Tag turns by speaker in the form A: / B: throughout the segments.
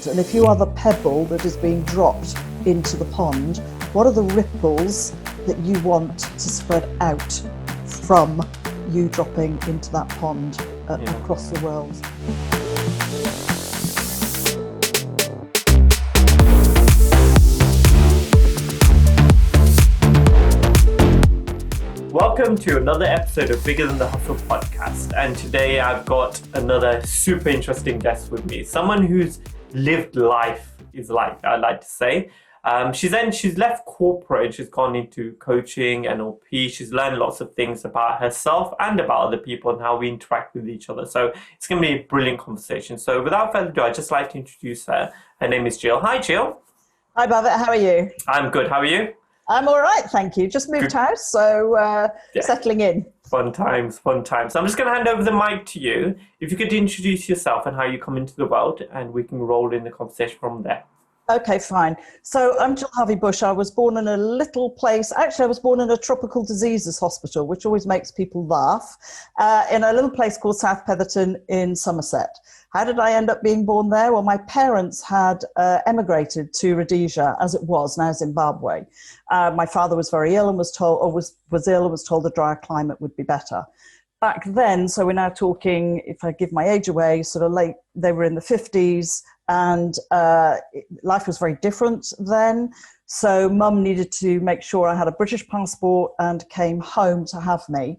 A: pond. And if you are the pebble that is being dropped into the pond, what are the ripples that you want to spread out from you dropping into that pond across the world?
B: Welcome to another episode of Bigger Than the Hustle podcast, and today I've got another super interesting guest with me. Someone who's lived life is like, I like to say. She's left corporate, she's gone into coaching, NLP, she's learned lots of things about herself and about other people and how we interact with each other. So it's going to be a brilliant conversation. So without further ado, I'd just like to introduce her. Her name is Gill. Hi, Gill.
A: Hi, Bhavit. How are you?
B: I'm good. How are you?
A: I'm all right, thank you. Just moved house, so settling in.
B: Fun times. So I'm just going to hand over the mic to you. If you could introduce yourself and how you come into the world, and we can roll in the conversation from there.
A: Okay, fine. So I'm Gill Harvey Bush. I was born in a little place. Actually, I was born in a tropical diseases hospital, which always makes people laugh, in a little place called South Petherton in Somerset. How did I end up being born there? Well, my parents had emigrated to Rhodesia, as it was now Zimbabwe. My father was very ill and was told the drier climate would be better. Back then, so we're now talking, if I give my age away, sort of late, they were in the 50s, and life was very different then. So mum needed to make sure I had a British passport and came home to have me.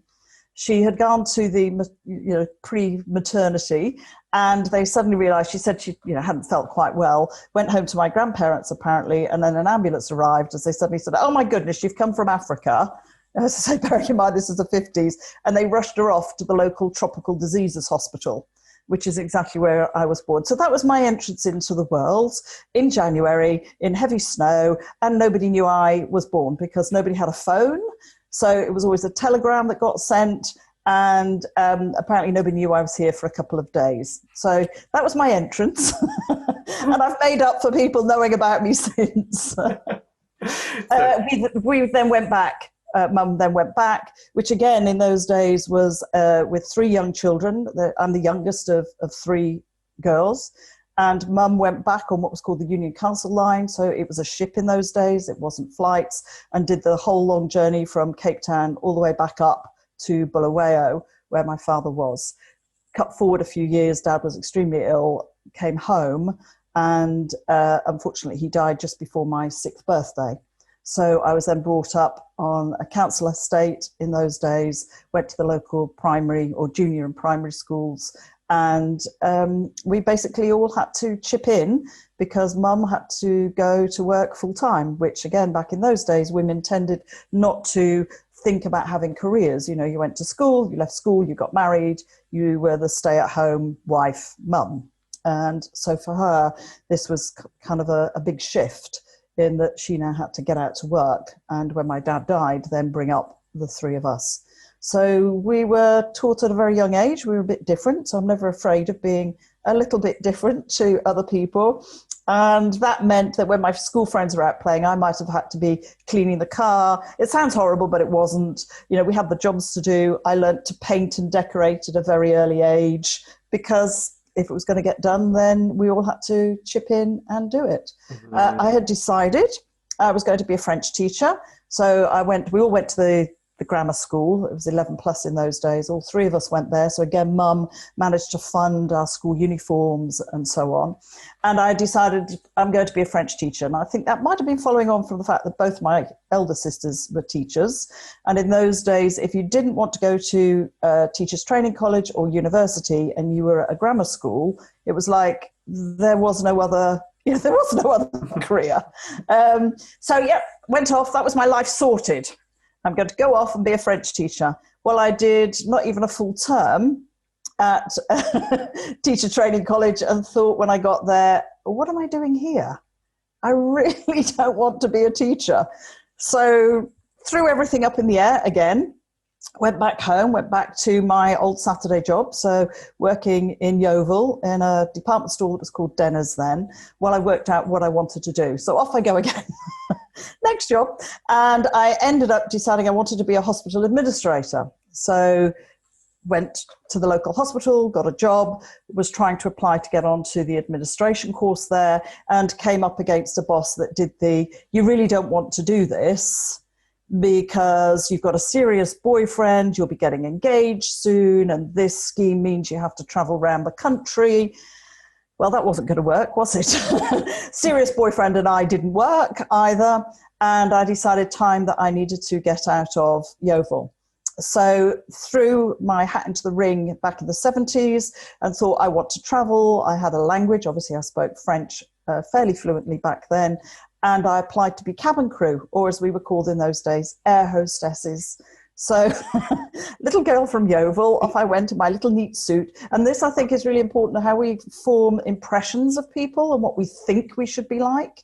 A: She had gone to the pre-maternity, and they suddenly realised, she said she hadn't felt quite well, went home to my grandparents apparently, and then an ambulance arrived as they suddenly said, "Oh my goodness, you've come from Africa." As I say, bearing in mind this is the 50s, and they rushed her off to the local tropical diseases hospital, which is exactly where I was born. So that was my entrance into the world in January in heavy snow, and nobody knew I was born because nobody had a phone. So it was always a telegram that got sent, and apparently nobody knew I was here for a couple of days. So that was my entrance. And I've made up for people knowing about me since. We then went back. Mum then went back, which again in those days was with 3 young children. I'm the youngest of 3 girls. And mum went back on what was called the Union Castle line. So it was a ship in those days. It wasn't flights, and did the whole long journey from Cape Town all the way back up to Bulawayo, where my father was. Cut forward a few years, Dad was extremely ill, came home, and unfortunately he died just before my 6th birthday. So I was then brought up on a council estate in those days, went to the local primary or junior and primary schools, and we basically all had to chip in because mum had to go to work full time, which again, back in those days, women tended not to think about having careers. You went to school, you left school, you got married, you were the stay-at-home wife, mum. And so for her, this was kind of a big shift in that she now had to get out to work. And when my dad died, then bring up the 3 of us. So we were taught at a very young age. We were a bit different. So I'm never afraid of being a little bit different to other people. And that meant that when my school friends were out playing, I might have had to be cleaning the car. It sounds horrible, but it wasn't. We had the jobs to do. I learnt to paint and decorate at a very early age because if it was going to get done, then we all had to chip in and do it. Mm-hmm. I had decided I was going to be a French teacher. So we all went to the grammar school. It was 11 plus in those days. All 3 of us went there. So again, mum managed to fund our school uniforms and so on. And I decided I'm going to be a French teacher. And I think that might have been following on from the fact that both my elder sisters were teachers. And in those days, if you didn't want to go to teachers training college or university and you were at a grammar school, it was like there was no other career. Went off. That was my life sorted. I'm going to go off and be a French teacher. Well, I did not even a full term at teacher training college and thought when I got there, what am I doing here? I really don't want to be a teacher. So threw everything up in the air again, went back home, went back to my old Saturday job. So working in Yeovil in a department store that was called Denner's then, while I worked out what I wanted to do. So off I go again. Next job. And I ended up deciding I wanted to be a hospital administrator. So went to the local hospital, got a job, was trying to apply to get onto the administration course there, and came up against a boss that did you really don't want to do this because you've got a serious boyfriend, you'll be getting engaged soon, and this scheme means you have to travel around the country. Well, that wasn't going to work, was it? Serious boyfriend and I didn't work either, and I decided time that I needed to get out of Yeovil. So threw my hat into the ring back in the 70s and thought I want to travel. I had a language, obviously I spoke French fairly fluently back then, and I applied to be cabin crew, or as we were called in those days, air hostesses. So little girl from Yeovil, off I went in my little neat suit. And this, I think, is really important, how we form impressions of people and what we think we should be like.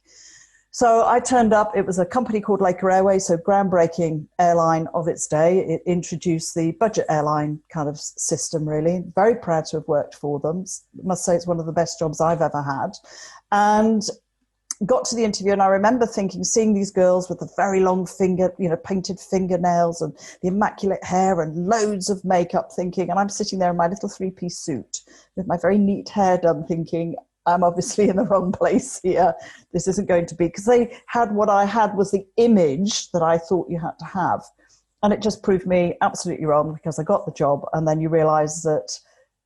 A: So I turned up. It was a company called Leicester Airways, so groundbreaking airline of its day. It introduced the budget airline kind of system, really. Very proud to have worked for them. I must say it's one of the best jobs I've ever had. And got to the interview, and I remember seeing these girls with the very long painted fingernails and the immaculate hair and loads of makeup, and I'm sitting there in my little three-piece suit with my very neat hair done, thinking, I'm obviously in the wrong place here. This isn't going to be, because what I had was the image that I thought you had to have. And it just proved me absolutely wrong, because I got the job, and then you realize that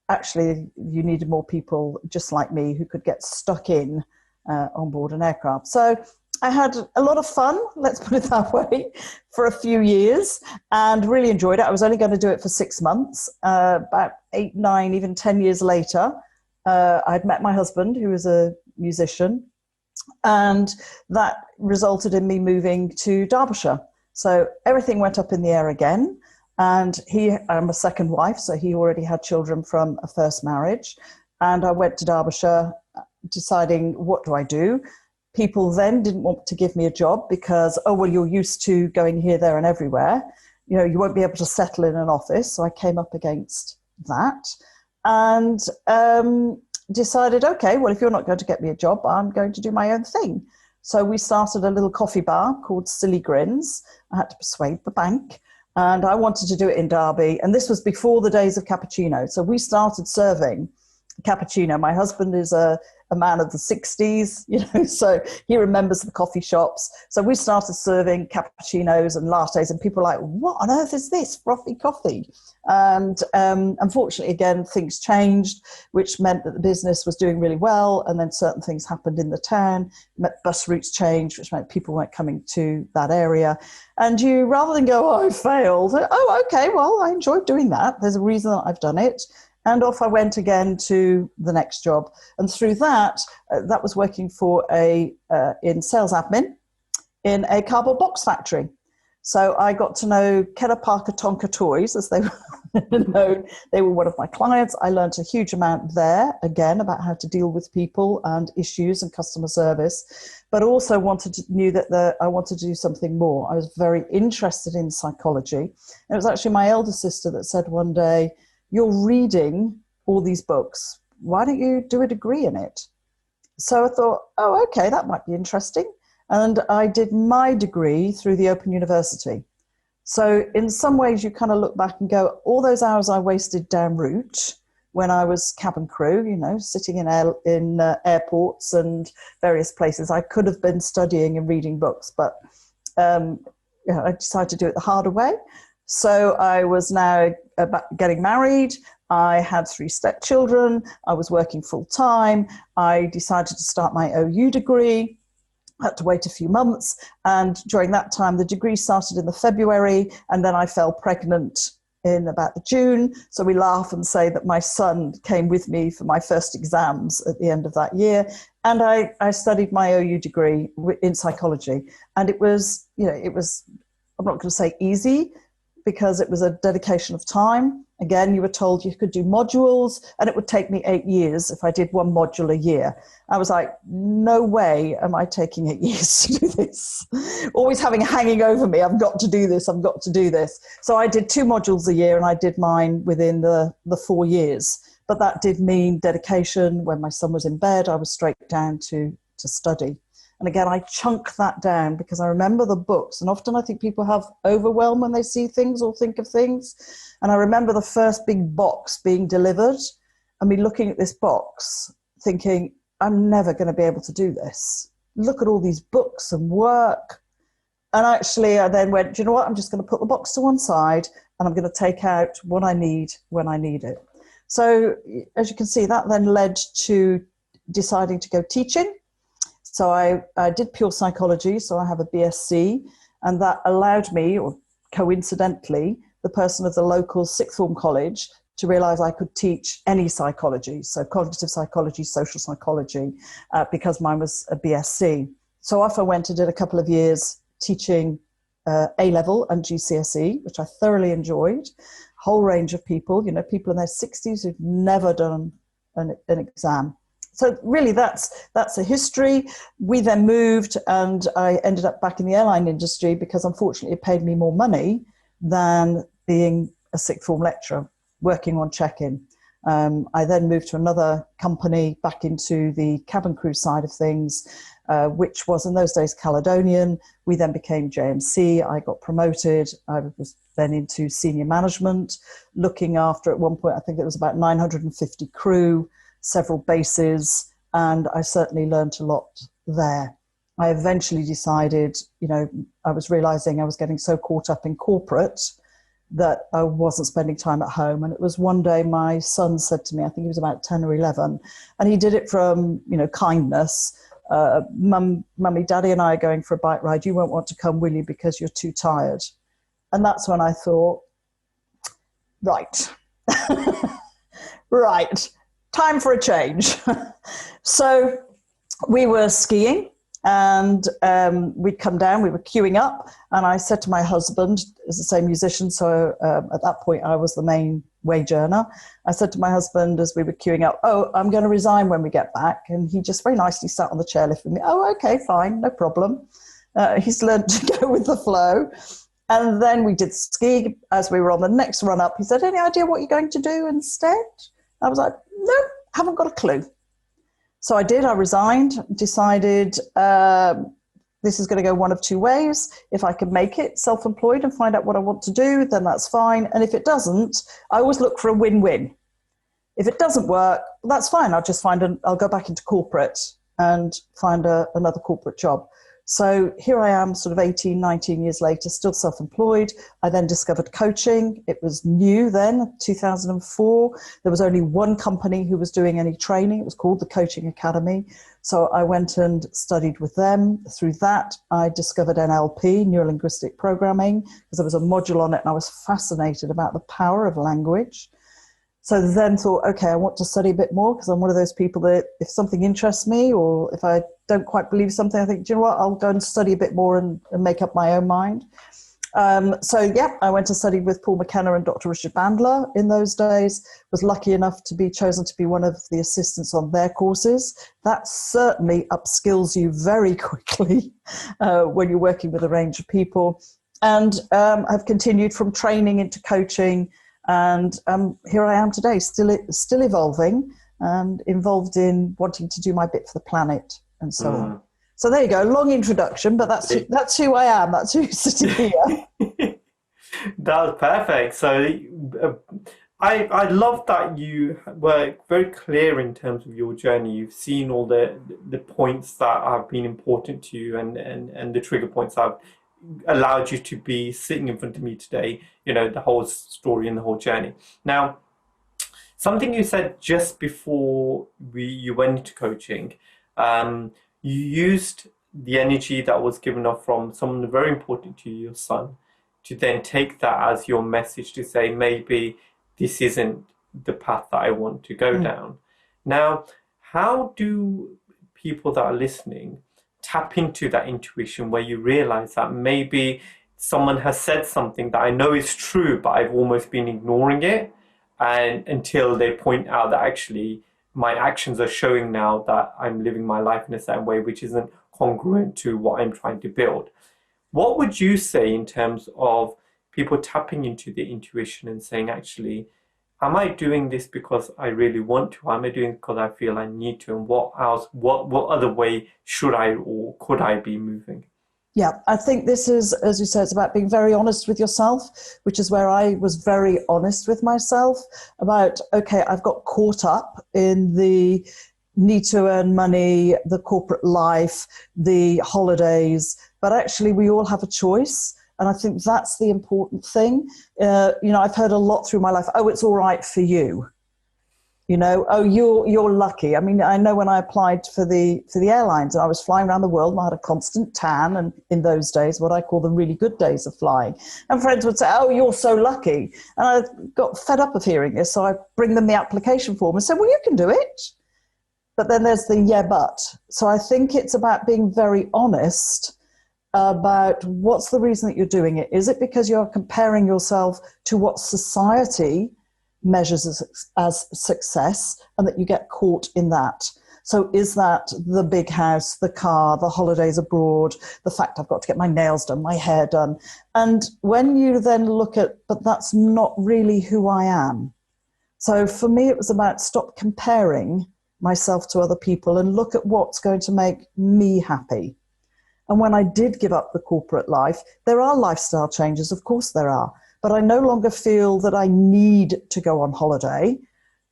A: actually you needed more people just like me who could get stuck in on board an aircraft. So I had a lot of fun, let's put it that way, for a few years, and really enjoyed it. I was only going to do it for 6 months. About 8, 9, even 10 years later, I'd met my husband, who was a musician, and that resulted in me moving to Derbyshire. So everything went up in the air again. And I'm a second wife, so he already had children from a first marriage. And I went to Derbyshire deciding, what do I do? People then didn't want to give me a job because, oh, well, you're used to going here, there, and everywhere. You won't be able to settle in an office. So I came up against that and decided, okay, well, if you're not going to get me a job, I'm going to do my own thing. So we started a little coffee bar called Silly Grins. I had to persuade the bank, and I wanted to do it in Derby. And this was before the days of cappuccino. So we started serving cappuccino. My husband is a man of the 60s, so he remembers the coffee shops. So we started serving cappuccinos and lattes, and people were like, what on earth is this frothy coffee? And unfortunately, again, things changed, which meant that the business was doing really well. And then certain things happened in the town. Bus routes changed, which meant people weren't coming to that area. And you, rather than go, oh, I failed. Oh, okay, well, I enjoyed doing that. There's a reason that I've done it. And off I went again to the next job. And through that, that was working for in sales admin in a cardboard box factory. So I got to know Kenner Parker Tonka Toys, as they were known. They were one of my clients. I learned a huge amount there, again, about how to deal with people and issues and customer service, but also knew that I wanted to do something more. I was very interested in psychology. And it was actually my elder sister that said one day, you're reading all these books. Why don't you do a degree in it? So I thought, oh, okay, that might be interesting. And I did my degree through the Open University. So in some ways, you kind of look back and go, all those hours I wasted down route when I was cabin crew, sitting in airports and various places, I could have been studying and reading books, but I decided to do it the harder way. So I was now getting married. I had 3 stepchildren. I was working full time. I decided to start my OU degree. I had to wait a few months. And during that time, the degree started in the February, and then I fell pregnant in about the June. So we laugh and say that my son came with me for my first exams at the end of that year. And I studied my OU degree in psychology. And it was, I'm not going to say easy, because it was a dedication of time. Again, you were told you could do modules, and it would take me 8 years if I did one module a year. I was like, no way am I taking 8 years to do this. Always hanging over me, I've got to do this, I've got to do this. So I did 2 modules a year, and I did mine within the 4 years. But that did mean dedication. When my son was in bed, I was straight down to study. And again, I chunk that down because I remember the books. And often I think people have overwhelm when they see things or think of things. And I remember the first big box being delivered and me looking at this box thinking, I'm never going to be able to do this. Look at all these books and work. And actually, I then went, do you know what? I'm just going to put the box to one side and I'm going to take out what I need when I need it. So as you can see, that then led to deciding to go teaching. So I did pure psychology, so I have a BSc, and that allowed me, or coincidentally, the person of the local sixth form college to realise I could teach any psychology, so cognitive psychology, social psychology, because mine was a BSc. So off I went and did a couple of years teaching A-level and GCSE, which I thoroughly enjoyed. Whole range of people, people in their 60s who've never done an exam. So really that's a history. We then moved and I ended up back in the airline industry because unfortunately it paid me more money than being a sixth form lecturer working on check-in. I then moved to another company back into the cabin crew side of things, which was in those days Caledonian. We then became JMC. I got promoted. I was then into senior management, looking after, at one point, I think it was about 950 crew, several bases, and I certainly learned a lot there. I eventually decided, I was realizing I was getting so caught up in corporate that I wasn't spending time at home. And it was one day my son said to me, I think he was about 10 or 11, and he did it from, kindness. Mummy, Daddy and I are going for a bike ride. You won't want to come, will you, because you're too tired? And that's when I thought, right, right, time for a change. So we were skiing and we'd come down, we were queuing up, and I said to my husband, as the same musician, so at that point I was the main wage earner, I said to my husband as we were queuing up, oh, I'm going to resign when we get back. And he just very nicely sat on the chairlift with me. Oh, okay, fine, no problem. He's learned to go with the flow. And then we did ski. As we were on the next run up, he said, any idea what you're going to do instead? I was like, no, haven't got a clue. So I did, I resigned, decided this is going to go one of two ways. If I can make it self-employed and find out what I want to do, then that's fine. And if it doesn't, I always look for a win-win. If it doesn't work, that's fine. I'll go back into corporate and find another corporate job. So here I am sort of 18, 19 years later, still self-employed. I then discovered coaching. It was new then, 2004. There was only one company who was doing any training. It was called the Coaching Academy. So I went and studied with them. Through that, I discovered NLP, Neuro-Linguistic Programming, because there was a module on it and I was fascinated about the power of language. So then thought, okay, I want to study a bit more because I'm one of those people that if something interests me or if I don't quite believe something, I think, do you know what, I'll go and study a bit more and make up my own mind. I went to study with Paul McKenna and Dr. Richard Bandler in those days, was lucky enough to be chosen to be one of the assistants on their courses. That certainly upskills you very quickly when you're working with a range of people. And I've continued from training into coaching. And here I am today, still evolving and involved in wanting to do my bit for the planet and so on. So there you go, long introduction, but that's who I am. That's who's sitting here.
B: That was perfect. So I love that you were very clear in terms of your journey. You've seen all the points that have been important to you and the trigger points that have allowed you to be sitting in front of me today, the whole story and the whole journey. Now, something you said just before you went into coaching, you used the energy that was given off from someone very important to you, your son, to then take that as your message to say, maybe this isn't the path that I want to go down. Now, how do people that are listening tap into that intuition where you realize that maybe someone has said something that I know is true, but I've almost been ignoring it, and until they point out that actually my actions are showing now that I'm living my life in a certain way which isn't congruent to what I'm trying to build. What would you say in terms of people tapping into the intuition and saying, actually, am I doing this because I really want to? Am I doing it because I feel I need to? And what else, what other way should I or could I be moving?
A: Yeah, I think this is, as you say, it's about being very honest with yourself, which is where I was very honest with myself about, okay, I've got caught up in the need to earn money, the corporate life, the holidays, but actually we all have a choice. And I think that's the important thing. I've heard a lot through my life, oh, it's all right for you. Oh, you're lucky. I mean, I know when I applied for the airlines, I was flying around the world and I had a constant tan, and in those days, what I call the really good days of flying. And friends would say, oh, you're so lucky. And I got fed up of hearing this, so I bring them the application form and say, well, you can do it. But then there's the yeah, but. So I think it's about being very honest about what's the reason that you're doing it. Is it because you're comparing yourself to what society measures as success, and that you get caught in that? So is that the big house, the car, the holidays abroad, the fact I've got to get my nails done, my hair done? And when you then look at, but that's not really who I am. So for me, it was about stop comparing myself to other people and look at what's going to make me happy. And when I did give up the corporate life, there are lifestyle changes, of course there are. But I no longer feel that I need to go on holiday,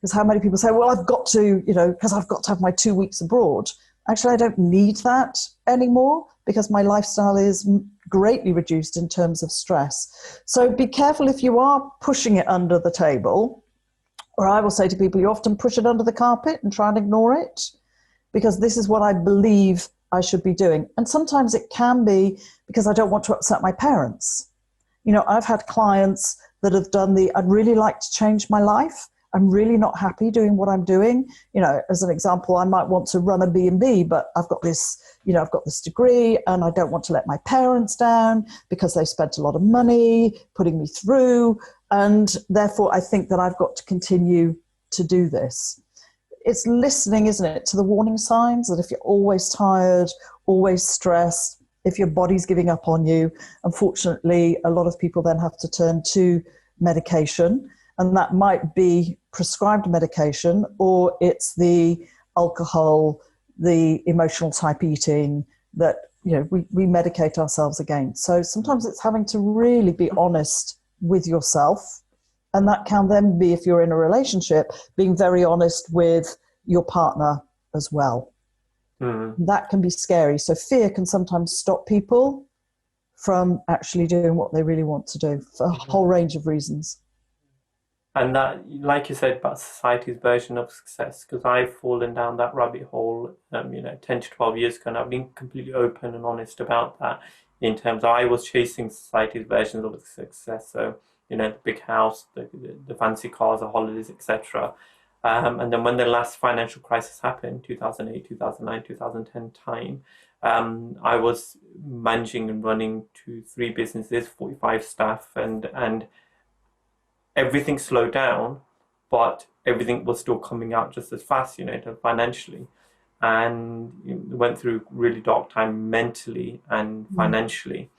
A: because how many people say, well, I've got to, because I've got to have my 2 weeks abroad. Actually, I don't need that anymore because my lifestyle is greatly reduced in terms of stress. So be careful if you are pushing it under the table, or I will say to people, you often push it under the carpet and try and ignore it, because this is what I believe I should be doing. And sometimes it can be because I don't want to upset my parents. I've had clients that have done I'd really like to change my life. I'm really not happy doing what I'm doing. As an example, I might want to run a B&B, but I've got this degree and I don't want to let my parents down because they spent a lot of money putting me through. And therefore, I think that I've got to continue to do this. It's listening, isn't it, to the warning signs that if you're always tired, always stressed, if your body's giving up on you, unfortunately, a lot of people then have to turn to medication, and that might be prescribed medication, or it's the alcohol, the emotional type eating that we medicate ourselves against. So sometimes it's having to really be honest with yourself, and that can then be, if you're in a relationship, being very honest with your partner as well. That can be scary. So fear can sometimes stop people from actually doing what they really want to do for a whole range of reasons.
B: And that, like you said, about society's version of success, because I've fallen down that rabbit hole, 10 to 12 years ago, and I've been completely open and honest about that in terms of I was chasing society's versions of success. So, the big house, the fancy cars, the holidays, etc. And then when the last financial crisis happened, 2008, 2009, 2010 time, I was managing and running 2-3 businesses, 45 staff, and everything slowed down, but everything was still coming out just as fast, financially. And went through really dark time mentally and financially.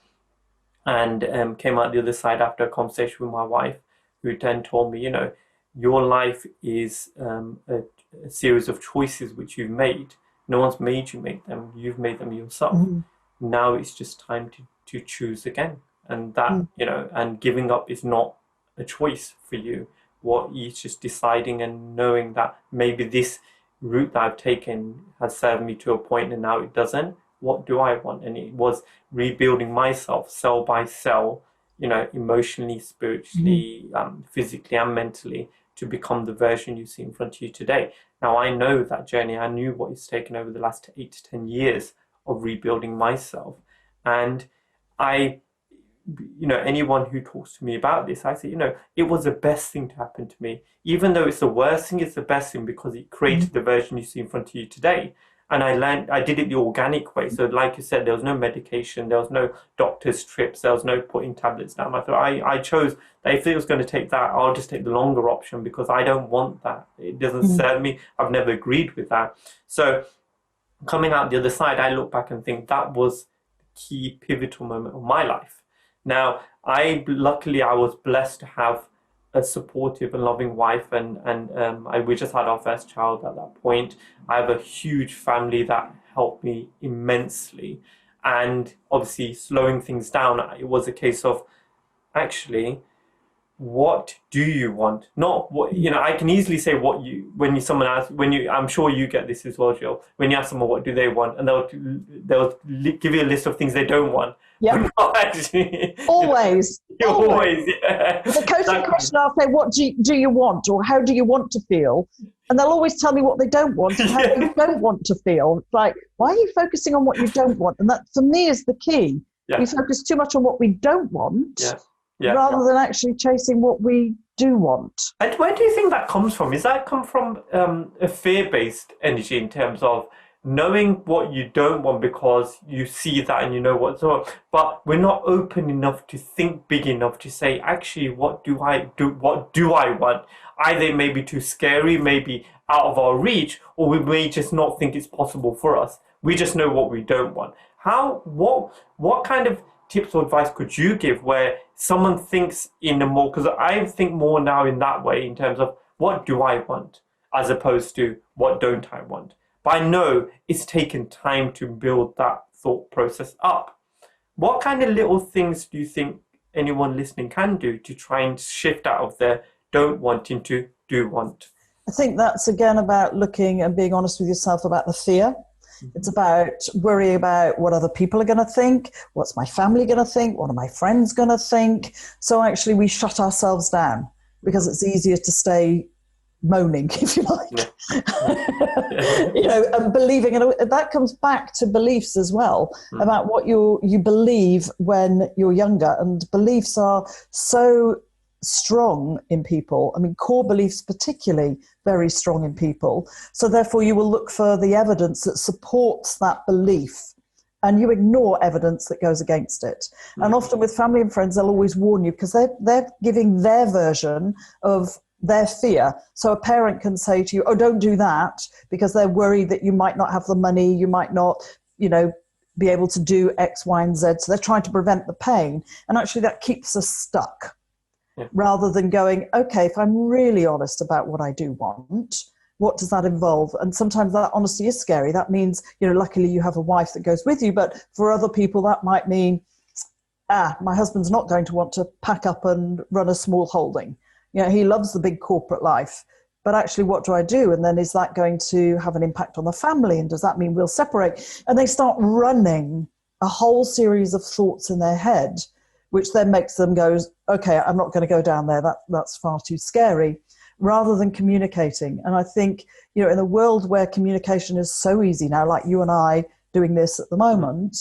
B: And came out the other side after a conversation with my wife, who then told me, your life is a series of choices which you've made. No one's made you make them. You've made them yourself. Now it's just time to choose again. And that, and giving up is not a choice for you. What you're just deciding and knowing that maybe this route that I've taken has served me to a point and now it doesn't. What do I want? And it was rebuilding myself cell by cell, emotionally, spiritually, physically and mentally, to become the version you see in front of you today. Now, I know that journey. I knew what it's taken over the last 8 to 10 years of rebuilding myself. And anyone who talks to me about this, I say, it was the best thing to happen to me. Even though it's the worst thing, it's the best thing because it created the version you see in front of you today. And I did it the organic way. So like you said, there was no medication, there was no doctor's trips, there was no putting tablets down. I chose that if it was going to take that, I'll just take the longer option because I don't want that. It doesn't serve me. I've never agreed with that. So coming out the other side, I look back and think that was the key pivotal moment of my life. Now, luckily I was blessed to have a supportive and loving wife, and we just had our first child at that point. I have a huge family that helped me immensely, and obviously slowing things down, it was a case of actually, what do you want? Not what, I can easily say someone asks, I'm sure you get this as well, Jill, when you ask someone what do they want, and they'll give you a list of things they don't want.
A: Yeah.
B: Actually,
A: always.
B: Always, yeah.
A: The coaching question, I'll say, what do you want, or how do you want to feel? And they'll always tell me what they don't want and how they don't want to feel. It's like, why are you focusing on what you don't want? And that, for me, is the key. Yeah. We focus too much on what we don't want. Yeah. Rather than actually chasing what we do want.
B: And where do you think that comes from? Is that come from a fear-based energy in terms of knowing what you don't want because you see that and you know what's wrong, but we're not open enough to think big enough to say, actually, what do I want? Either it may be too scary, maybe out of our reach, or we may just not think it's possible for us. We just know what we don't want. What kind of tips or advice could you give where someone thinks in a more, because I think more now in that way in terms of what do I want as opposed to what don't I want? But I know it's taken time to build that thought process up. What kind of little things do you think anyone listening can do to try and shift out of their don't want into do want?
A: I think that's again about looking and being honest with yourself about the fear. It's about worrying about what other people are going to think, what's my family going to think, what are my friends going to think. So actually we shut ourselves down because it's easier to stay moaning, if you like, and believing. And that comes back to beliefs as well, about what you believe when you're younger. And beliefs are so strong in people. I mean, core beliefs particularly very strong in people. So therefore you will look for the evidence that supports that belief and you ignore evidence that goes against it. And often with family and friends, they'll always warn you because they're giving their version of their fear. So a parent can say to you, oh, don't do that, because they're worried that you might not have the money, you might not, be able to do X, Y, and Z. So they're trying to prevent the pain. And actually that keeps us stuck. Yeah. Rather than going, okay, if I'm really honest about what I do want, what does that involve? And sometimes that honesty is scary. That means, luckily you have a wife that goes with you. But for other people, that might mean, my husband's not going to want to pack up and run a small holding. He loves the big corporate life. But actually, what do I do? And then is that going to have an impact on the family? And does that mean we'll separate? And they start running a whole series of thoughts in their head, which then makes them go, okay, I'm not going to go down there. That's far too scary, rather than communicating. And I think, in a world where communication is so easy now, like you and I doing this at the moment,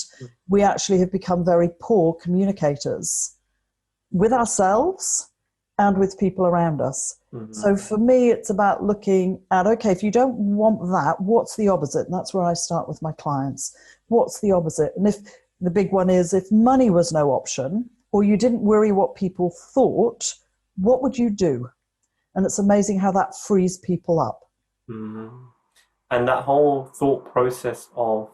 A: we actually have become very poor communicators with ourselves and with people around us. Mm-hmm. So for me, it's about looking at, okay, if you don't want that, what's the opposite? And that's where I start with my clients. What's the opposite? And if the big one is, if money was no option, or you didn't worry what people thought, what would you do? And it's amazing how that frees people up.
B: Mm-hmm. And that whole thought process of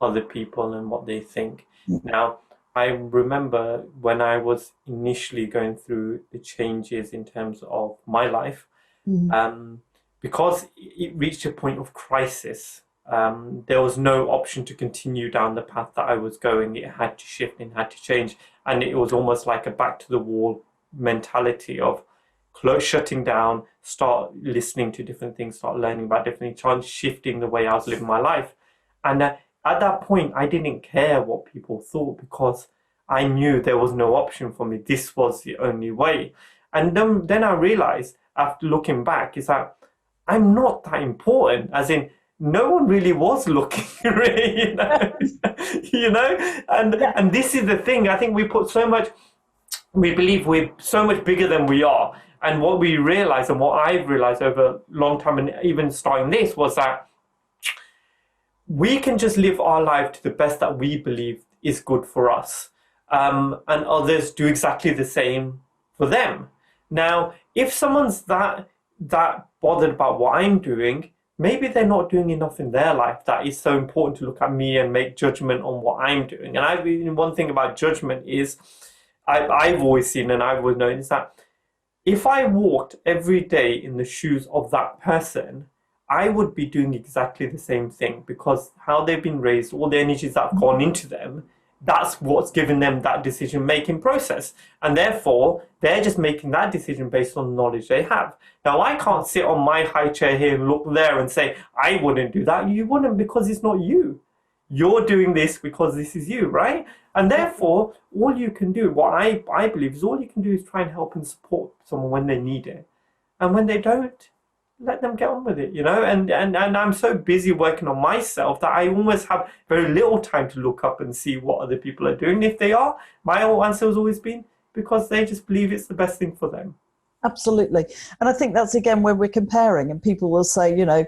B: other people and what they think. Mm-hmm. Now, I remember when I was initially going through the changes in terms of my life, because it reached a point of crisis, there was no option to continue down the path that I was going. It had to shift and had to change. And it was almost like a back to the wall mentality of shutting down, start listening to different things, start learning about different things, shifting the way I was living my life. And at that point, I didn't care what people thought because I knew there was no option for me. This was the only way. And then I realized, after looking back, is that I'm not that important, as in, no one really was looking, really, and this is the thing. I think we believe we're so much bigger than we are. And what we realize, and what I've realized over a long time, and even starting this, was that we can just live our life to the best that we believe is good for us. And others do exactly the same for them. Now, if someone's that bothered about what I'm doing, maybe they're not doing enough in their life that is so important to look at me and make judgment on what I'm doing. And one thing about judgment is I've always seen and I've always known is that if I walked every day in the shoes of that person, I would be doing exactly the same thing, because how they've been raised, all the energies that have gone into them, that's what's given them that decision-making process. And therefore, they're just making that decision based on the knowledge they have. Now, I can't sit on my high chair here and look there and say, I wouldn't do that. You wouldn't, because it's not you. You're doing this because this is you, right? And therefore, all you can do, what I believe is all you can do is try and help and support someone when they need it. And when they don't, let them get on with it, you know? And I'm so busy working on myself that I almost have very little time to look up and see what other people are doing. If they are, my whole answer has always been because they just believe it's the best thing for them.
A: Absolutely. And I think that's, again, when we're comparing, and people will say, you know,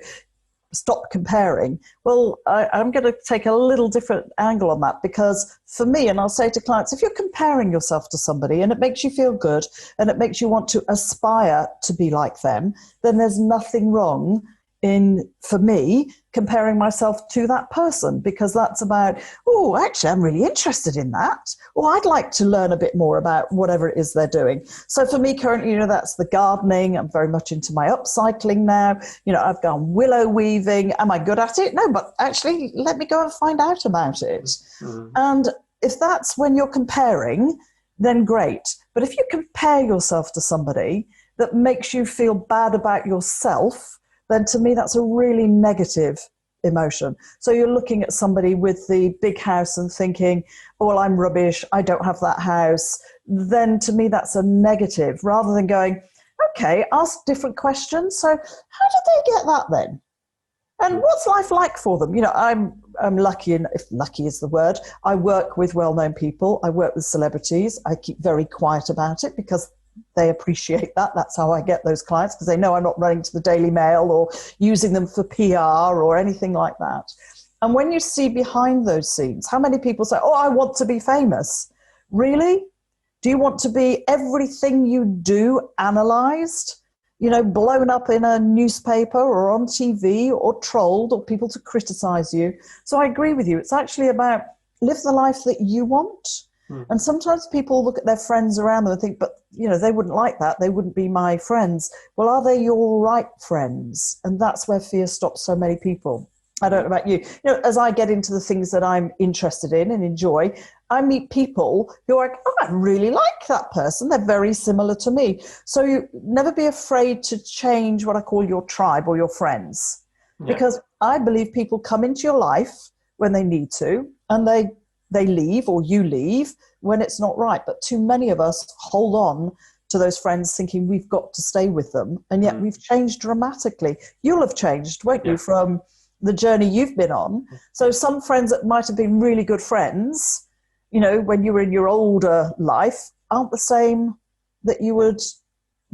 A: stop comparing. Well, I'm going to take a little different angle on that, because for me, and I'll say to clients, if you're comparing yourself to somebody and it makes you feel good and it makes you want to aspire to be like them, then there's nothing wrong in, for me, comparing myself to that person, because that's about, oh, actually, I'm really interested in that. Or I'd like to learn a bit more about whatever it is they're doing. So for me currently, you know, that's the gardening. I'm very much into my upcycling now. You know, I've gone willow weaving. Am I good at it? No, but actually, let me go and find out about it. Mm. And if that's when you're comparing, then great. But if you compare yourself to somebody that makes you feel bad about yourself, then to me that's a really negative emotion. So you're looking at somebody with the big house and thinking, oh, well, I'm rubbish, I don't have that house. Then to me that's a negative, rather than going, okay, ask different questions. So how did they get that then? And what's life like for them? You know, I'm lucky, and if lucky is the word, I work with well-known people. I work with celebrities. I keep very quiet about it because they appreciate that. That's how I get those clients, because they know I'm not running to the Daily Mail or using them for PR or anything like that. And when you see behind those scenes, how many people say, oh, I want to be famous? Really? Do you want to be everything you do analysed? You know, blown up in a newspaper or on TV or trolled, or people to criticise you? So I agree with you. It's actually about live the life that you want. And sometimes people look at their friends around them and think, but, you know, they wouldn't like that. They wouldn't be my friends. Well, are they your right friends? And that's where fear stops so many people. I don't know about you. You know, as I get into the things that I'm interested in and enjoy, I meet people who are like, oh, I really like that person. They're very similar to me. So you never be afraid to change what I call your tribe or your friends. Yeah. Because I believe people come into your life when they need to, and they leave, or you leave when it's not right. But too many of us hold on to those friends thinking we've got to stay with them. And yet we've changed dramatically. You'll have changed, won't you, from the journey you've been on. So some friends that might have been really good friends, you know, when you were in your older life, aren't the same that you would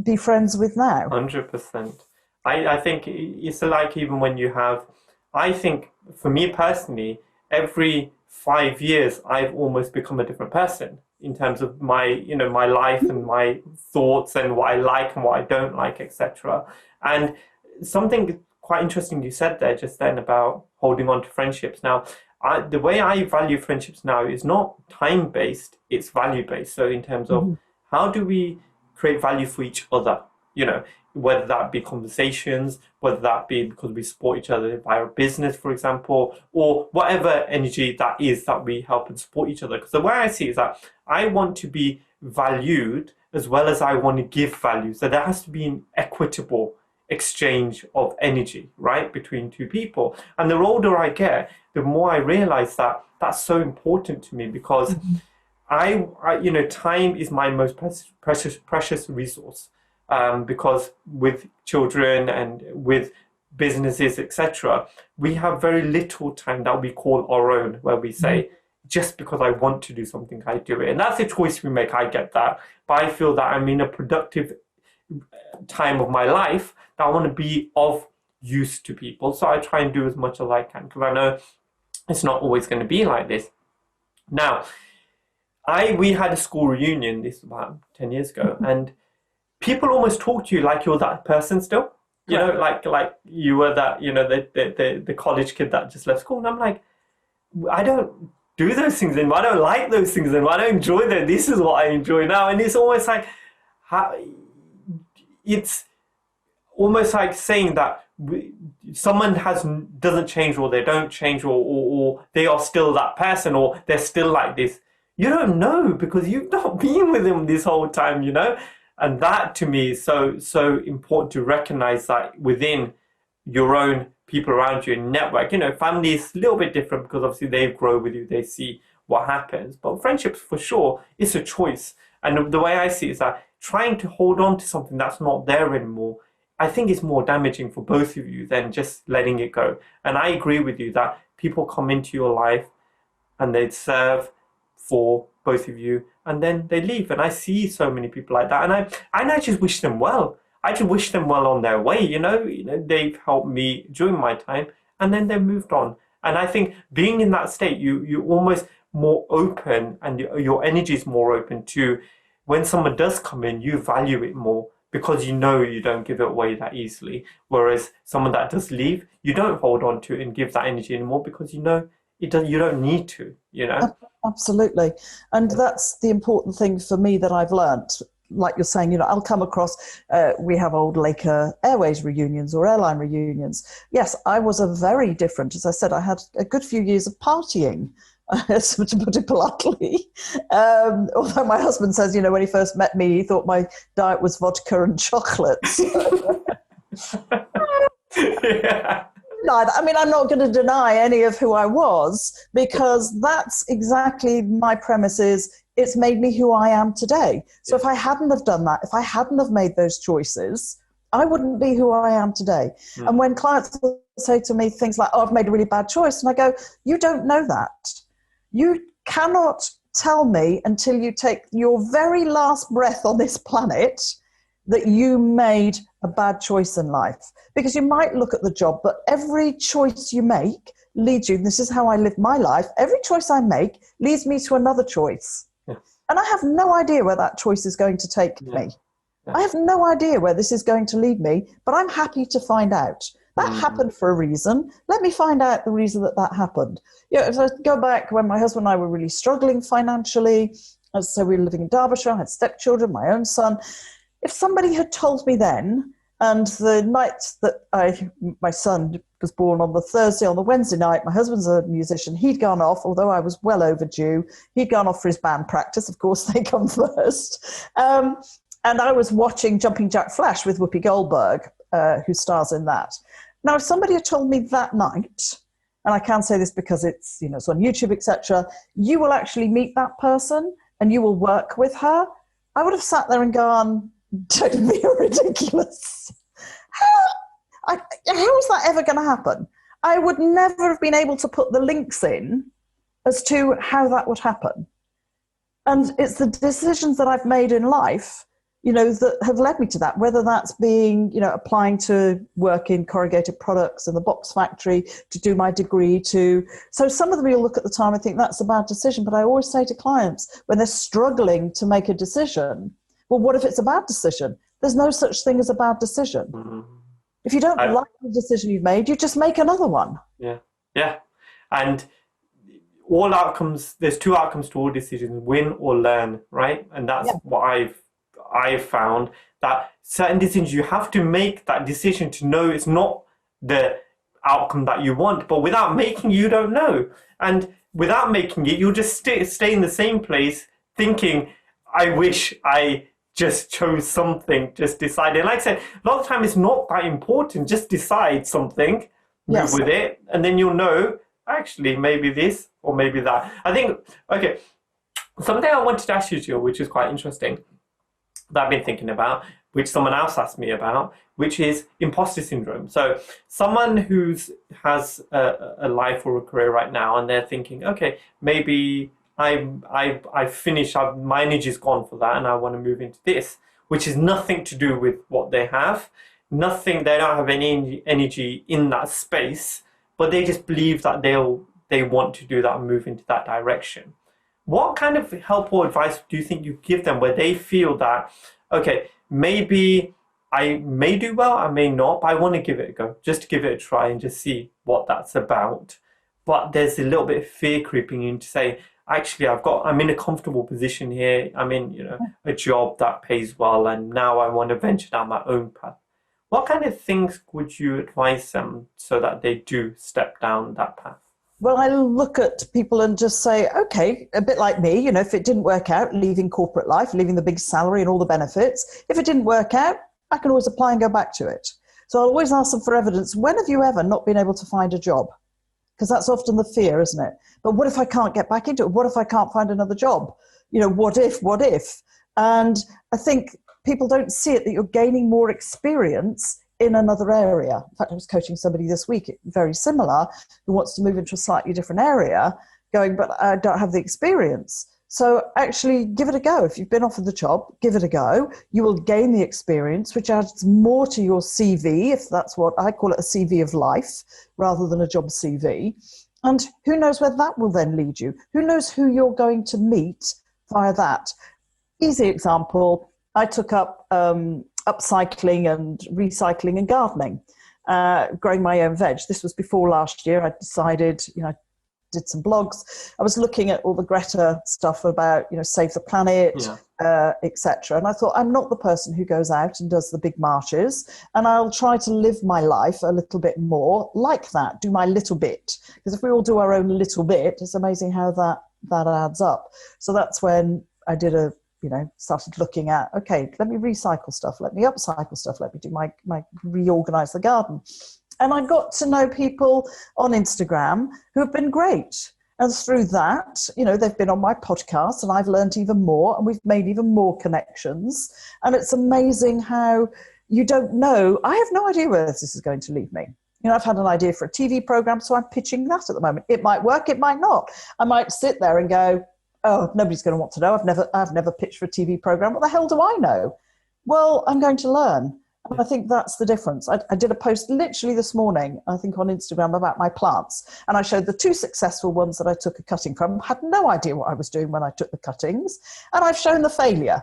A: be friends with now.
B: 100%. I think it's like, even when you have, I think for me personally, every 5 years, I've almost become a different person in terms of my, you know, my life and my thoughts and what I like and what I don't like, etc. And something quite interesting you said there just then about holding on to friendships. Now, the way I value friendships now is not time-based, it's value-based. So in terms of how do we create value for each other, you know, whether that be conversations, whether that be because we support each other via business, for example, or whatever energy that is that we help and support each other. Because the way I see it is that I want to be valued as well as I want to give value. So there has to be an equitable exchange of energy, right, between two people. And the older I get, the more I realize that that's so important to me, because I you know, time is my most precious resource. Because with children and with businesses, etc., we have very little time that we call our own, where we say, just because I want to do something, I do it. And that's a choice we make, I get that. But I feel that I'm in a productive time of my life that I want to be of use to people. So I try and do as much as I can, because I know it's not always going to be like this. Now, we had a school reunion, this about 10 years ago, and people almost talk to you like you're that person still, you know, like you were that, you know, the college kid that just left school. And I'm like, I don't do those things anymore. I don't like those things anymore. I don't enjoy them. This is what I enjoy now. And it's almost like, it's almost like saying that someone doesn't change, or they don't change, or they are still that person, or they're still like this. You don't know, because you've not been with them this whole time, you know? And that to me is so important to recognize that within your own people around you and network. You know, family is a little bit different because obviously they grow with you, they see what happens. But friendships, for sure, it's a choice. And the way I see it is that trying to hold on to something that's not there anymore, I think it's more damaging for both of you than just letting it go. And I agree with you that people come into your life and they serve for both of you and then they leave. And I see so many people like that. And I just wish them well. I just wish them well on their way, you know, they've helped me during my time and then they moved on. And I think being in that state, you're almost more open, and your energy is more open to when someone does come in, you value it more because you know you don't give it away that easily. Whereas someone that does leave, you don't hold on to it and give that energy anymore because you know you don't need to, you know?
A: Absolutely. And that's the important thing for me that I've learnt. Like you're saying, you know, I'll come across, we have old Laker Airways reunions or airline reunions. Yes, I was a very different, as I said, I had a good few years of partying, to put it politely. Although my husband says, you know, when he first met me, he thought my diet was vodka and chocolates.
B: Yeah.
A: I mean, I'm not going to deny any of who I was, because that's exactly my premise is it's made me who I am today. So if I hadn't have done that, if I hadn't have made those choices, I wouldn't be who I am today. Mm. And when clients say to me things like, oh, I've made a really bad choice, and I go, you don't know that. You cannot tell me until you take your very last breath on this planet that you made a bad choice in life. Because you might look at the job, but every choice you make leads you, and this is how I live my life, every choice I make leads me to another choice. Yes. And I have no idea where that choice is going to take me. Yes. I have no idea where this is going to lead me, but I'm happy to find out. That happened for a reason. Let me find out the reason that happened. You know, if I go back when my husband and I were really struggling financially, so we were living in Derbyshire, I had stepchildren, my own son. If somebody had told me then, and the night that my son was born on the Thursday, on the Wednesday night, my husband's a musician, he'd gone off, although I was well overdue, he'd gone off for his band practice, of course, they come first. And I was watching Jumping Jack Flash with Whoopi Goldberg, who stars in that. Now, if somebody had told me that night, and I can say this because it's, you know, it's on YouTube, etc., you will actually meet that person and you will work with her, I would have sat there and gone, don't be ridiculous. How is that ever going to happen? I would never have been able to put the links in as to how that would happen. And it's the decisions that I've made in life, you know, that have led me to that, whether that's being, you know, applying to work in corrugated products in the box factory, to do my degree, so some of them you'll look at the time and think that's a bad decision. But I always say to clients when they're struggling to make a decision, well, what if it's a bad decision? There's no such thing as a bad decision. Mm-hmm. If you don't like the decision you've made, you just make another one. Yeah,
B: yeah. And all outcomes, there's two outcomes to all decisions, win or learn, right? And that's what I've found, that certain decisions, you have to make that decision to know it's not the outcome that you want, but without making it, you don't know. And without making it, you'll just stay in the same place thinking, I wish I just chose something, just decided. Like I said, a lot of time it's not that important. Just decide something, move with it, and then you'll know, actually, maybe this or maybe that. I think, okay, something I wanted to ask you, Jill, which is quite interesting, that I've been thinking about, which someone else asked me about, which is imposter syndrome. So someone who has a life or a career right now, and they're thinking, okay, maybe I've finished, my energy's gone for that, and I want to move into this, which is nothing to do with what they have. Nothing, they don't have any energy in that space, but they just believe that they want to do that and move into that direction. What kind of help or advice do you think you give them where they feel that, okay, maybe I may do well, I may not, but I want to give it a go, just to give it a try and just see what that's about. But there's a little bit of fear creeping in to say, actually I'm in a comfortable position here. I'm in, a job that pays well, and now I want to venture down my own path. What kind of things would you advise them so that they do step down that path?
A: Well, I look at people and just say, okay, a bit like me, if it didn't work out, leaving corporate life, leaving the big salary and all the benefits, if it didn't work out, I can always apply and go back to it. So I'll always ask them for evidence. When have you ever not been able to find a job? Because that's often the fear, isn't it? But what if I can't get back into it? What if I can't find another job? What if? And I think people don't see it, that you're gaining more experience in another area. In fact, I was coaching somebody this week, very similar, who wants to move into a slightly different area, going, but I don't have the experience. So actually give it a go. If you've been offered the job, give it a go. You will gain the experience, which adds more to your CV, if that's what I call it, a CV of life, rather than a job CV. And who knows where that will then lead you? Who knows who you're going to meet via that? Easy example, I took up upcycling and recycling and gardening, growing my own veg. This was before last year. I decided, I did some blogs. I was looking at all the Greta stuff about, save the planet, etc. And I thought, I'm not the person who goes out and does the big marches, and I'll try to live my life a little bit more like that, do my little bit. Because if we all do our own little bit, it's amazing how that adds up. So that's when I did started looking at, okay, let me recycle stuff, let me upcycle stuff, let me do my reorganize the garden. And I got to know people on Instagram who have been great. And through that, they've been on my podcast, and I've learned even more, and we've made even more connections. And it's amazing how you don't know. I have no idea where this is going to lead me. I've had an idea for a TV program, so I'm pitching that at the moment. It might work, it might not. I might sit there and go, oh, nobody's going to want to know. I've never pitched for a TV program. What the hell do I know? Well, I'm going to learn. And I think that's the difference. I did a post literally this morning, I think on Instagram, about my plants. And I showed the 2 successful ones that I took a cutting from. Had no idea what I was doing when I took the cuttings. And I've shown the failure.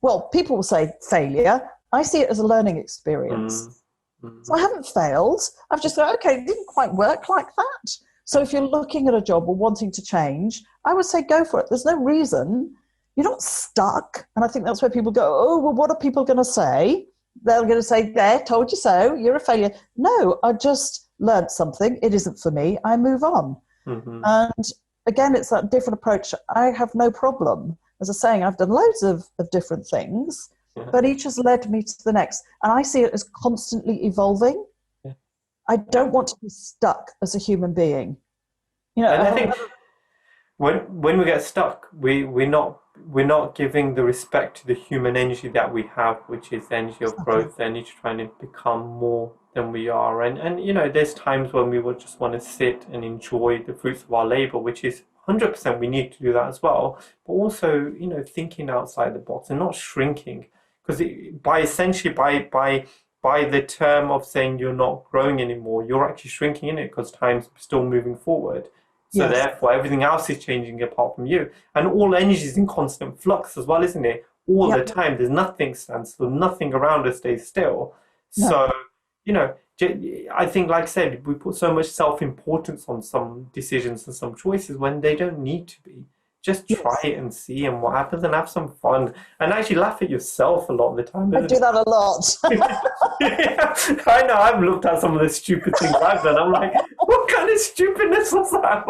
A: Well, people will say failure. I see it as a learning experience. Mm-hmm. So I haven't failed. I've just thought, okay, it didn't quite work like that. So if you're looking at a job or wanting to change, I would say go for it. There's no reason. You're not stuck. And I think that's where people go, oh, well, what are people going to say? They're going to say, there, told you so, you're a failure. No, I just learned something. It isn't for me. I move on. Mm-hmm. And again, it's that different approach. I have no problem. As I was saying, I've done loads of different things, but each has led me to the next. And I see it as constantly evolving. Yeah. I don't want to be stuck as a human being.
B: And I think when we get stuck, we're not giving the respect to the human energy that we have, which is the energy of growth, the energy trying to become more than we are. And there's times when we will just want to sit and enjoy the fruits of our labor, which is 100%, we need to do that as well. But also, thinking outside the box and not shrinking, because by the term of saying you're not growing anymore, you're actually shrinking in it, because time's still moving forward. So therefore, everything else is changing apart from you. And all energy is in constant flux as well, isn't it? All the time. There's nothing stands still. Nothing around us stays still. No. So, I think, like I said, we put so much self-importance on some decisions and some choices when they don't need to be. Just try it and see, and what happens, and have some fun, and actually laugh at yourself a lot of the time.
A: I do that a lot.
B: Yeah, I know. I've looked at some of the stupid things I've done. I'm like, what kind of stupidness was that?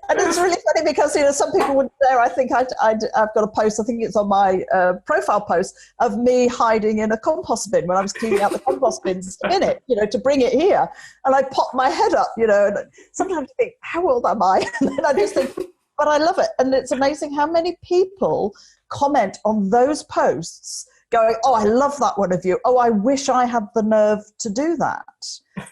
A: And it's really funny because some people would know. I think I've got a post. I think it's on my profile post of me hiding in a compost bin when I was cleaning out the compost bins in it, to bring it here, and I pop my head up, and sometimes I think, how old am I? And then I just think. But I love it. And it's amazing how many people comment on those posts going, oh, I love that one of you. Oh, I wish I had the nerve to do that.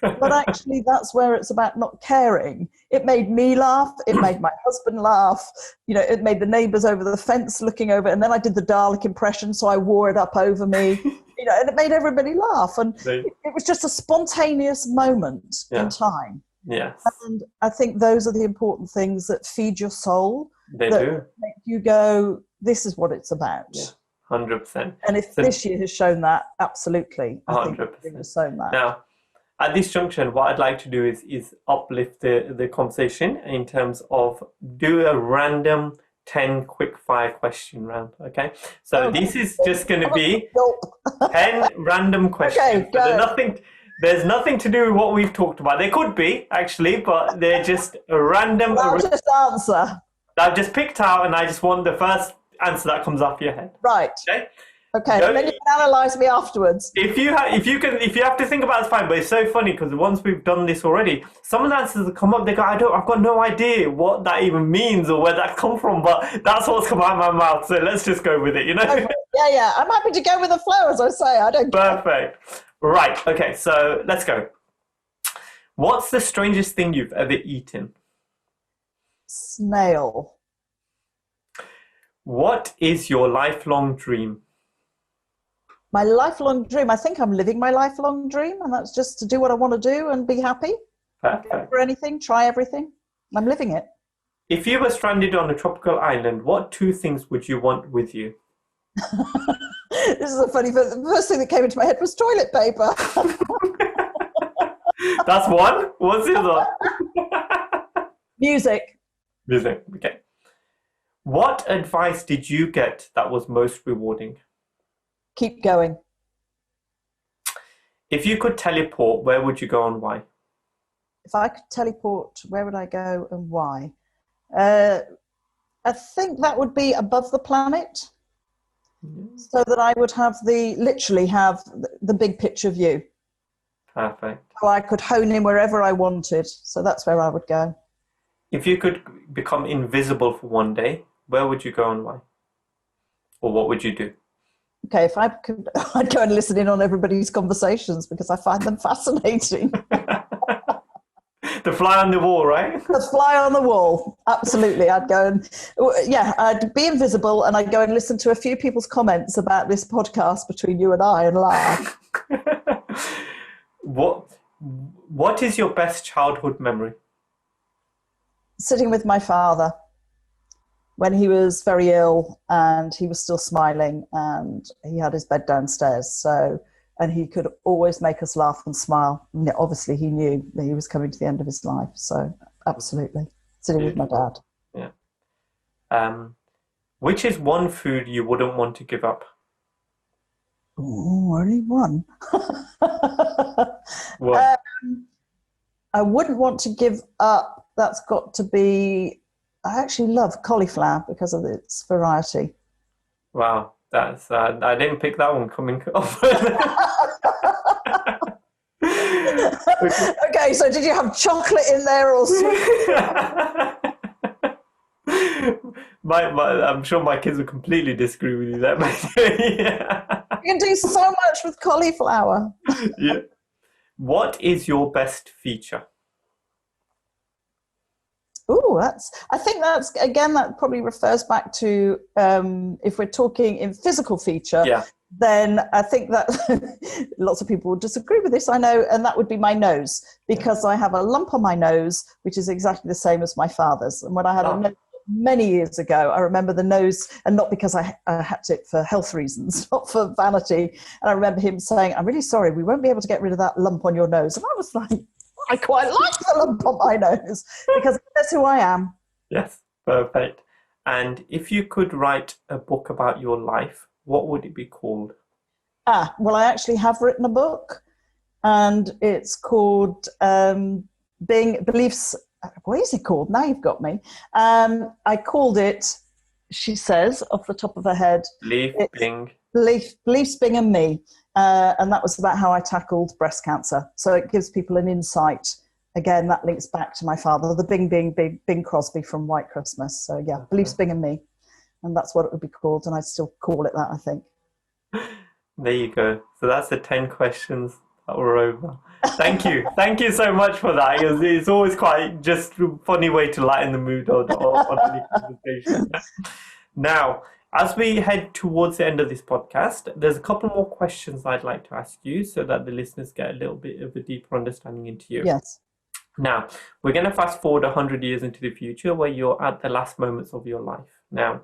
A: But actually, that's where it's about not caring. It made me laugh. It made my husband laugh. It made the neighbours over the fence looking over. And then I did the Dalek impression, so I wore it up over me. And it made everybody laugh. And it was just a spontaneous moment in time.
B: Yes.
A: And I think those are the important things that feed your soul.
B: They do.
A: Make you go, this is what it's about.
B: Yeah, 100%.
A: And if this year has shown that, absolutely.
B: 100%.
A: I think it has shown that.
B: Now, at this junction, what I'd like to do is uplift the conversation in terms of do a random 10 quick fire question round. Okay, so this is just going to be 10 random questions.
A: Okay, go.
B: There's nothing to do with what we've talked about. There could be, actually, but they're just a random.
A: I'll just answer.
B: I've just picked out, and I just want the first answer that comes off your head.
A: Right. Okay. Then you can analyse me afterwards.
B: If you have to think about it, it's fine. But it's so funny because once we've done this already, some of the answers that come up, they go, I've got no idea what that even means or where that come from. But that's what's come out of my mouth. So let's just go with it. You know.
A: Yeah. I'm happy to go with the flow, as I say. I don't.
B: Perfect. Right. Okay. So let's go. What's the strangest thing you've ever eaten?
A: Snail.
B: What is your lifelong dream?
A: My lifelong dream. I think I'm living my lifelong dream, and that's just to do what I want to do and be happy.
B: Perfect.
A: Go for anything, try everything. I'm living it.
B: If you were stranded on a tropical island, what 2 things would you want with you?
A: This is a funny thing. The first thing that came into my head was toilet paper.
B: That's one. What's the other?
A: Music.
B: Music. Okay. What advice did you get that was most rewarding?
A: Keep going.
B: If you could teleport, where would you go and why?
A: If I could teleport, where would I go and why? I think that would be above the planet, so that I would literally have the big picture view.
B: Perfect.
A: So I could hone in wherever I wanted. So that's where I would go.
B: If you could become invisible for one day, where would you go and why? Or what would you do?
A: Okay, if I could, I'd go and listen in on everybody's conversations because I find them fascinating.
B: The fly on the wall, right?
A: The fly on the wall, absolutely. I'd go and, I'd be invisible and I'd go and listen to a few people's comments about this podcast between you and I and laugh.
B: What is your best childhood memory?
A: Sitting with my father when he was very ill and he was still smiling and he had his bed downstairs. And he could always make us laugh and smile. And obviously he knew that he was coming to the end of his life. So absolutely, sitting with my dad.
B: Yeah. Which is one food you wouldn't want to give up?
A: Oh, only one.
B: What?
A: I wouldn't want to give up. That's got to be, I actually love cauliflower because of its variety.
B: Wow, that's I didn't pick that one coming up.
A: Okay, so did you have chocolate in there or sweet?
B: I'm sure my kids would completely disagree with you there. Yeah.
A: You can do so much with cauliflower.
B: Yeah. What is your best feature?
A: Oh, I think that probably refers back to if we're talking in physical feature, then I think that lots of people would disagree with this, I know, and that would be my nose, because I have a lump on my nose, which is exactly the same as my father's. And when I had a nose many years ago, I remember the nose, and not because I had it for health reasons, not for vanity. And I remember him saying, "I'm really sorry, we won't be able to get rid of that lump on your nose." And I was like, I quite like the lump on my nose because that's who I am.
B: Yes, perfect. And if you could write a book about your life, what would it be called?
A: Well, I actually have written a book, and it's called Beliefs. What is it called? Now you've got me. I called it, she says, off the top of her head, Beliefs, Bing and Me. And that was about how I tackled breast cancer. So it gives people an insight. Again, that links back to my father, the Bing Crosby from White Christmas. So yeah, Beliefs, Bing and Me. And that's what it would be called. And I still call it that, I think.
B: There you go. So that's the 10 questions that were over. Thank you. Thank you so much for that. It's always quite just a funny way to lighten the mood on any conversation. Now, as we head towards the end of this podcast, there's a couple more questions I'd like to ask you so that the listeners get a little bit of a deeper understanding into you.
A: Yes.
B: Now, we're going to fast forward 100 years into the future where you're at the last moments of your life. Now,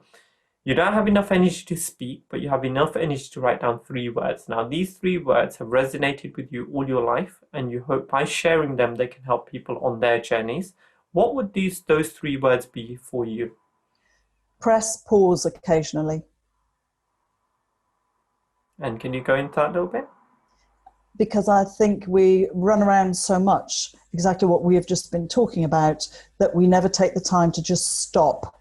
B: You don't have enough energy to speak, but you have enough energy to write down 3 words. Now, these 3 words have resonated with you all your life, and you hope by sharing them, they can help people on their journeys. What would those 3 words be for you?
A: Press pause occasionally.
B: And can you go into that a little bit?
A: Because I think we run around so much, exactly what we have just been talking about, that we never take the time to just stop,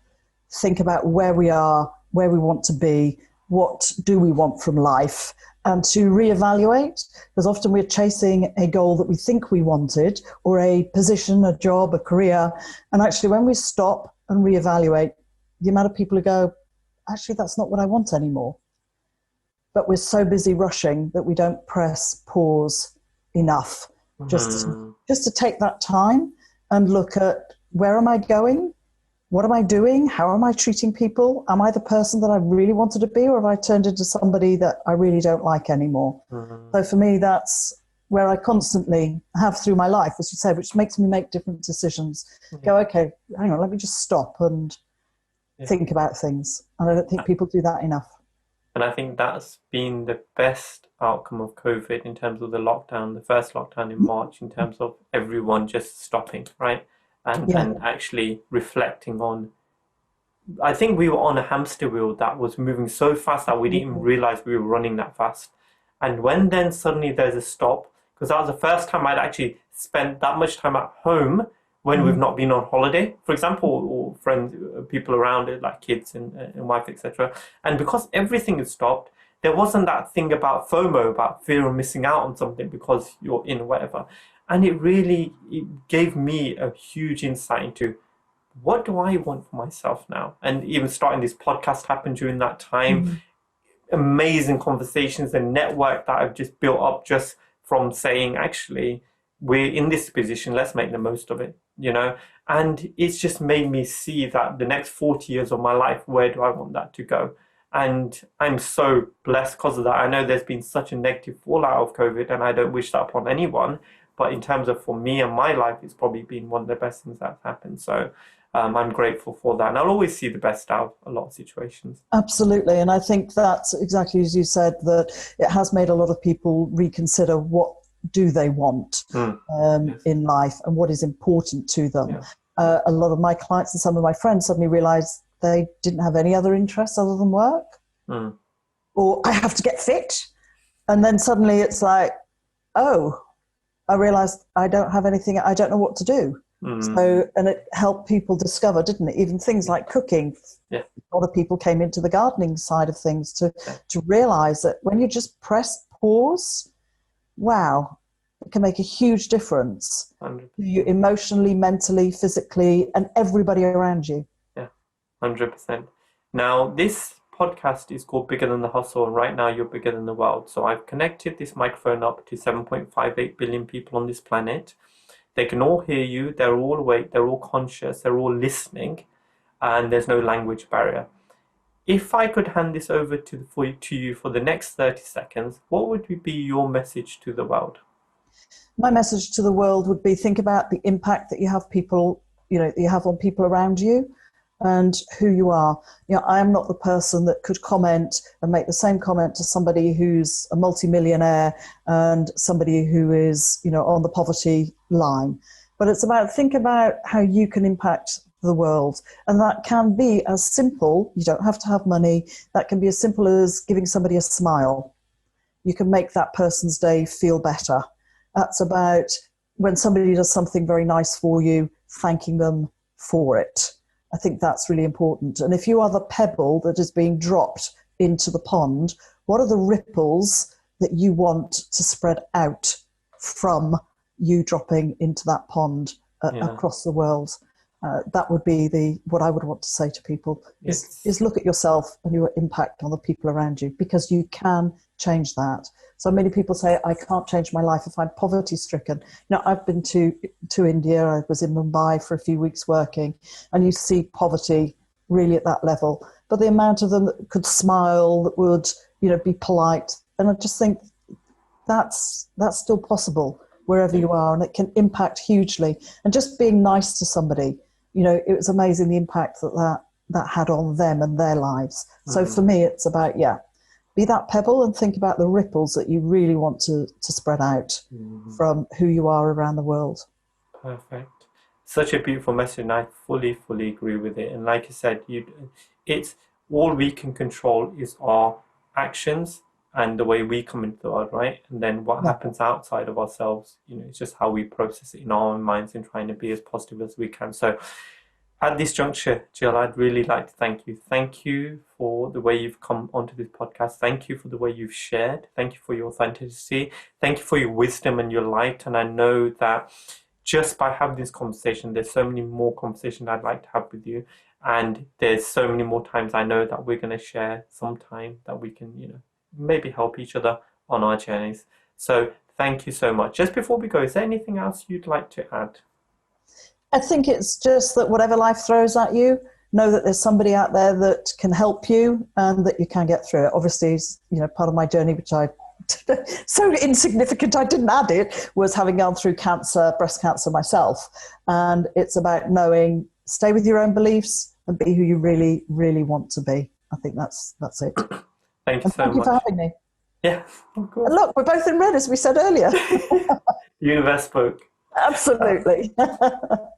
A: think about where we are, where we want to be, what do we want from life, and to reevaluate, because often we're chasing a goal that we think we wanted, or a position, a job, a career, and actually when we stop and reevaluate, the amount of people who go, actually that's not what I want anymore. But we're so busy rushing that we don't press pause enough just to take that time and look at, where am I going? What am I doing? How am I treating people? Am I the person that I really wanted to be, or have I turned into somebody that I really don't like anymore? So for me, that's where I constantly have through my life, as you said, which makes me make different decisions. Go, okay, hang on, let me just stop and think about things. And I don't think people do that enough.
B: And I think that's been the best outcome of COVID in terms of the lockdown, the first lockdown in March, in terms of everyone just stopping, right? And actually reflecting on, I think we were on a hamster wheel that was moving so fast that we didn't even realize we were running that fast. And when then suddenly there's a stop, because that was the first time I'd actually spent that much time at home when we've not been on holiday, for example, or friends, people around it, like kids and wife, etc. And because everything is stopped, there wasn't that thing about FOMO, about fear of missing out on something because you're in whatever. And it gave me a huge insight into, what do I want for myself now? And even starting this podcast happened during that time. Amazing conversations and network that I've just built up just from saying, actually, we're in this position, let's make the most of it, you know? And it's just made me see that the next 40 years of my life, where do I want that to go? And I'm so blessed because of that. I know there's been such a negative fallout of COVID, and I don't wish that upon anyone. But in terms of for me and my life, it's probably been one of the best things that's happened. So I'm grateful for that. And I'll always see the best out of a lot of situations.
A: Absolutely. And I think that's exactly as you said, that it has made a lot of people reconsider what do they want in life and what is important to them. A lot of my clients and some of my friends suddenly realized they didn't have any other interests other than work. Or I have to get fit. And then suddenly it's like, oh, I realized I don't have anything, I don't know what to do. So, and it helped people discover, didn't it? Even things like cooking. A lot of people came into the gardening side of things to realize that when you just press pause, wow, it can make a huge difference.
B: 100%.
A: You emotionally, mentally, physically, and everybody around you.
B: 100%. Now, this podcast is called Bigger Than the Hustle, and right now you're bigger than the world. So I've connected this microphone up to 7.58 billion people on this planet. They can all hear you, they're all awake, they're all conscious, they're all listening, and there's no language barrier. If I could hand this over to you for the next 30 seconds, what would be your message to the world?
A: My message to the world would be, think about the impact that you have on people around you and who you are. I am not the person that could comment and make the same comment to somebody who's a multimillionaire and somebody who is, on the poverty line. But it's think about how you can impact the world. And that can be as simple, you don't have to have money, that can be as simple as giving somebody a smile. You can make that person's day feel better. That's about when somebody does something very nice for you, thanking them for it. I think that's really important. And if you are the pebble that is being dropped into the pond, what are the ripples that you want to spread out from you dropping into that pond across the world? That would be what I would want to say to people, is look at yourself and your impact on the people around you, because you can change that. So many people say, I can't change my life if I'm poverty stricken. Now, I've been to India. I was in Mumbai for a few weeks working, and you see poverty really at that level. But the amount of them that could smile, that would, be polite. And I just think that's still possible wherever you are, and it can impact hugely. And just being nice to somebody, it was amazing the impact that that had on them and their lives. So for me, it's about, be that pebble and think about the ripples that you really want to spread out from who you are around the world.
B: Perfect. Such a beautiful message, and I fully agree with it. And like I said, it's all we can control is our actions and the way we come into the world, right? And then what happens outside of ourselves, it's just how we process it in our own minds and trying to be as positive as we can. So at this juncture, Gill, I'd really like to thank you. Thank you for the way you've come onto this podcast. Thank you for the way you've shared. Thank you for your authenticity. Thank you for your wisdom and your light. And I know that just by having this conversation, there's so many more conversations I'd like to have with you. And there's so many more times I know that we're going to share some time that we can, maybe help each other on our journeys. So thank you so much. Just before we go, is there anything else you'd like to add?
A: I think it's just that whatever life throws at you, know that there's somebody out there that can help you and that you can get through it. Obviously, part of my journey, which I so insignificant I didn't add it, was having gone through cancer, breast cancer myself. And it's about knowing, stay with your own beliefs and be who you really, really want to be. I think that's it.
B: Thank you so much.
A: Thank you for having me.
B: Yeah, of course.
A: And look, we're both in red, as we said earlier.
B: Universe spoke.
A: Absolutely.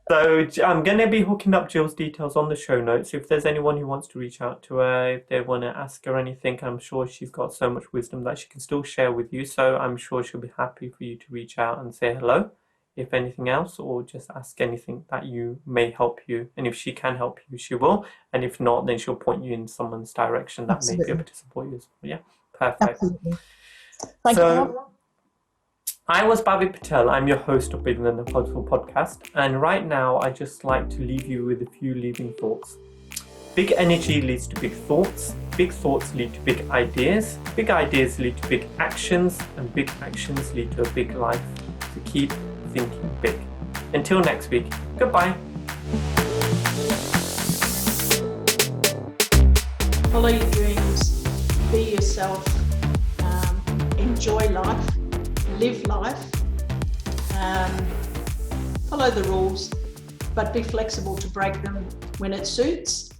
B: So I'm going to be hooking up Gill's details on the show notes. If there's anyone who wants to reach out to her, if they want to ask her anything, I'm sure she's got so much wisdom that she can still share with you. So I'm sure she'll be happy for you to reach out and say hello, if anything else, or just ask anything that you may help you. And if she can help you, she will. And if not, then she'll point you in someone's direction that may be able to support you as well. Yeah, perfect.
A: Absolutely. Thank you.
B: I was Bhavik Patel. I'm your host of Bigger Than the Hustle podcast. And right now, I just like to leave you with a few leaving thoughts. Big energy leads to big thoughts. Big thoughts lead to big ideas. Big ideas lead to big actions. And big actions lead to a big life. So keep thinking big. Until next week, goodbye.
C: Follow your dreams. Be yourself. Enjoy life. Live life, follow the rules, but be flexible to break them when it suits.